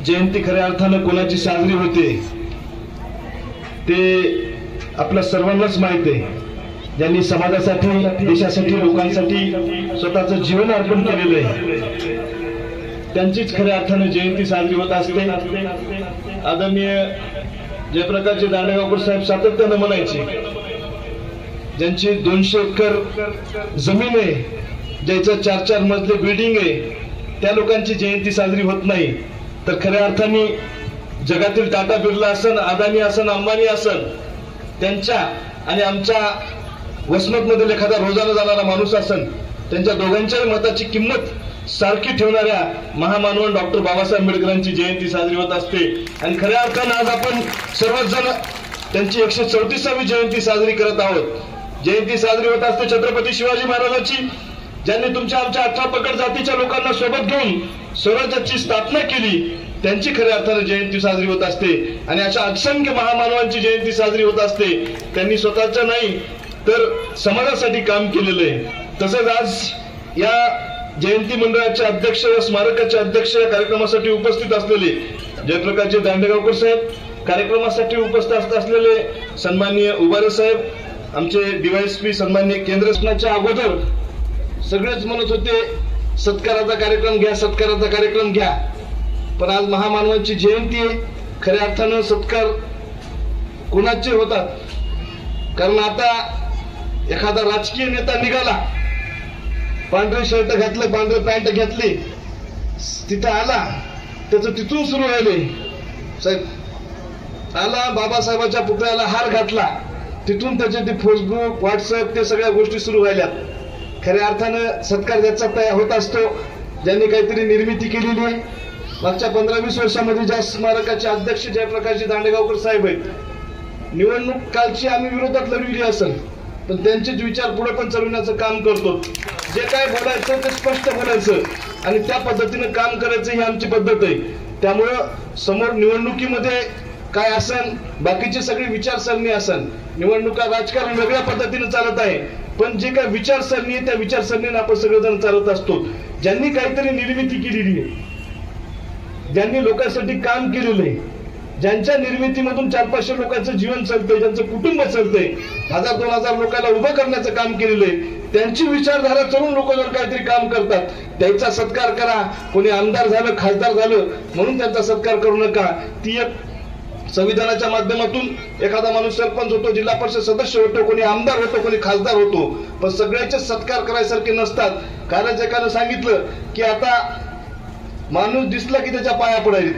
जयंती खऱ्या अर्थानं कोणाची साजरी होते ते आपल्या सर्वांनाच माहित आहे। ज्यांनी समाजासाठी, देशासाठी, लोकांसाठी स्वतःचं जीवन अर्पण केलेलं आहे त्यांचीच खऱ्या अर्थानं जयंती साजरी होत असते। आदरणीय जयप्रकाशजी दांडेगावकर साहेब सातत्यानं म्हणायचे, ज्यांची 200 एकर जमीन आहे, ज्याचं 4-4 मजले बिल्डिंग आहे, त्या लोकांची जयंती साजरी होत नाही। तर खऱ्या अर्थाने जगातील टाटा बिर्ला असन, अदानी असन, अंबानी असन, त्यांच्या आणि आमच्या वसमतमधील एखादा रोजानं जाणारा माणूस असन, त्यांच्या दोघांच्याही मताची किंमत सारखी ठेवणाऱ्या महामानव डॉक्टर बाबासाहेब आंबेडकरांची जयंती साजरी होत असते। आणि खऱ्या अर्थानं आज आपण सर्वच जण त्यांची 134वी जयंती साजरी करत आहोत। जयंती साजरी होत असते छत्रपती शिवाजी महाराजांची, ज्यांनी तुमच्या आमच्या 18 पगड जातीच्या लोकांना सोबत घेऊन स्वराज्याची स्थापना केली, त्यांची खऱ्या अर्थानं जयंती साजरी होत असते। आणि अशा असंख्य महामानवांची जयंती साजरी होत असते, त्यांनी स्वतःच्या नाही तर समाजासाठी काम केलेलं आहे। तसंच आज या जयंती मंडळाचे अध्यक्ष व स्मारकाचे अध्यक्ष या कार्यक्रमासाठी उपस्थित असलेले जयप्रकाशजी दांडेगावकर साहेब, कार्यक्रमासाठी उपस्थित असलेले सन्माननीय उबारे साहेब, आमचे डीवायएसपी सन्माननीय केंद्र शासनाच्या अगोदर सगळेच म्हणत होते सत्काराचा कार्यक्रम घ्या, सत्काराचा कार्यक्रम घ्या, पण आज महामानवांची जयंती आहे। खऱ्या अर्थानं सत्कार कोणाचे होतात, कारण आता एखादा राजकीय नेता निघाला, पांढरे शर्ट घातलं, पांढरे पॅन्ट घेतली, तिथं आला, त्याचं तिथून सुरू राहिले साहेब आला, बाबासाहेबांच्या पुतळ्याला हार घातला, तिथून त्याचे ते फेसबुक, व्हॉट्सअप ते सगळ्या गोष्टी सुरू व्हायल्यात। खऱ्या अर्थानं सत्कार ज्याचा तयार होत असतो, ज्यांनी काहीतरी निर्मिती केलेली आहे। मागच्या 15-20 वर्षामध्ये ज्या स्मारकाचे अध्यक्ष जयप्रकाशजी दांडेगावकर साहेब आहेत, निवडणूक कालची आम्ही विरोधात लढविली असेल, पण त्यांचेच विचार पुढे पण चालवण्याचं काम करतो। जे काय बोलायचं ते स्पष्ट बोलायचं आणि त्या पद्धतीनं काम करायचं ही आमची पद्धत आहे। त्यामुळं समोर निवडणुकीमध्ये काय असन, बाकीची सगळी विचारसरणी असन, निवडणुका राजकारण वेगळ्या पद्धतीने चालत आहे, पण जे काय विचारसरणी आहे त्या विचारसरणीने आपण सगळेजण चालत असतो। ज्यांनी काहीतरी निर्मिती केलेली आहे, ज्यांनी लोकांसाठी काम केलेलं आहे, ज्यांच्या निर्मितीमधून 400-500 लोकांचं जीवन चालतंय, ज्यांचं कुटुंब चालतंय, 1000-2000 लोकांना उभं करण्याचं काम केलेलं आहे, त्यांची विचारधारा चढून लोक जर काहीतरी काम करतात, त्याचा सत्कार करा। कोणी आमदार झालं, खासदार झालं म्हणून त्यांचा सत्कार करू नका। ती एक संविधानाच्या माध्यमातून एखादा माणूस सरपंच होतो, जिल्हा परिषद सदस्य होतो, कोणी आमदार होतो, कोणी खासदार होतो, पण सगळ्याचे सत्कार करायसारखे नसतात। कारण एकानं सांगितलं की आता माणूस दिसला की त्याच्या पाया पडायचे,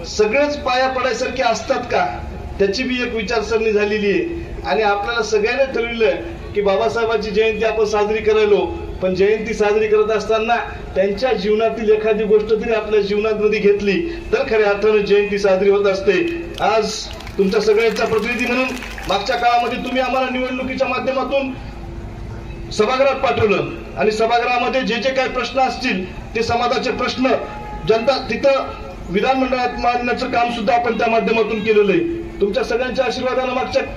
सगळेच पाया पडायसारखे असतात का, त्याची बी एक विचारसरणी झालेली आहे। आणि आपल्याला सगळ्यांना ठरविलं की बाबासाहेबांची जयंती आपण साजरी करायलो, पण जयंती साजरी करत असताना त्यांच्या जीवनातील एखादी गोष्ट तरी आपल्या जीवनामध्ये घेतली तर खऱ्या अर्थानं जयंती साजरी होत असते। आज तुमच्या सगळ्यांचा प्रतिनिधी म्हणून मागच्या काळामध्ये तुम्ही आम्हाला निवडणुकीच्या माध्यमातून सभागृहात पाठवलं आणि सभागृहामध्ये जे जे काही प्रश्न असतील ते समाजाचे प्रश्न जनता तिथं विधानमंडळात मांडण्याचं काम सुद्धा आपण त्या माध्यमातून केलेलं आहे। तुमच्या सगळ्यांच्या आशीर्वादानं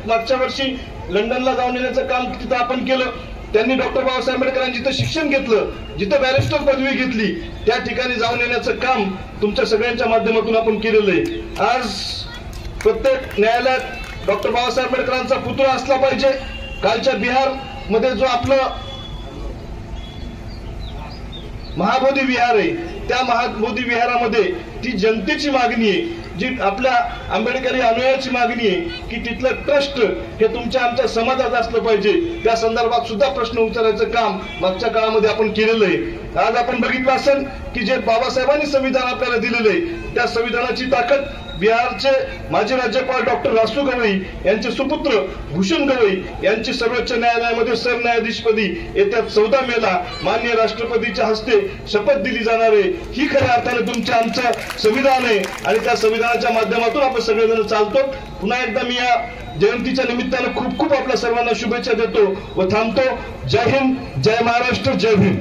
मागच्या वर्षी लंडनला जाऊन येण्याचं काम तिथं आपण केलं। त्यांनी डॉक्टर बाबासाहेब आंबेडकरांनी जिथं शिक्षण घेतलं, जिथं बॅरिस्टर पदवी घेतली, त्या ठिकाणी जाऊन येण्याचं काम तुमच्या सगळ्यांच्या माध्यमातून आपण केलेलं आहे। आज प्रत्येक न्यायालयात डॉक्टर बाबासाहेब आंबेडकरांचा पुतळा असला पाहिजे। कालच्या बिहार मध्ये जो आपलं महाबोधी विहार आहे, त्या महाबोधी विहारामध्ये ती जनतेची मागणी आहे, जी आपल्या आंबेडकरी अनुयायाची मागणी आहे की तिथलं ट्रस्ट हे तुमच्या आमच्या समाजात असलं पाहिजे। त्या संदर्भात सुद्धा प्रश्न विचारायचं काम मागच्या काळामध्ये आपण केलेलं आहे। आज आपण बघितलं असेल की जे बाबासाहेबांनी संविधान आपल्याला दिलेलं आहे, त्या संविधानाची ताकद बिहारचे माजी राज्यपाल डॉक्टर रासू गवई यांचे सुपुत्र भूषण गवई यांची सर्वोच्च न्यायालयामध्ये सरन्यायाधीशपदी येत्या 14 मेला माननीय राष्ट्रपतीच्या हस्ते शपथ दिली जाणार आहे। ही खऱ्या अर्थाने तुमच्या आमचं संविधान आहे आणि त्या संविधानाच्या माध्यमातून आपण सगळेजण चालतो। पुन्हा एकदा मी या जयंतीच्या निमित्तानं खूप खूप आपल्या सर्वांना शुभेच्छा देतो व थांबतो। जय हिंद, जय महाराष्ट्र, जय भीम।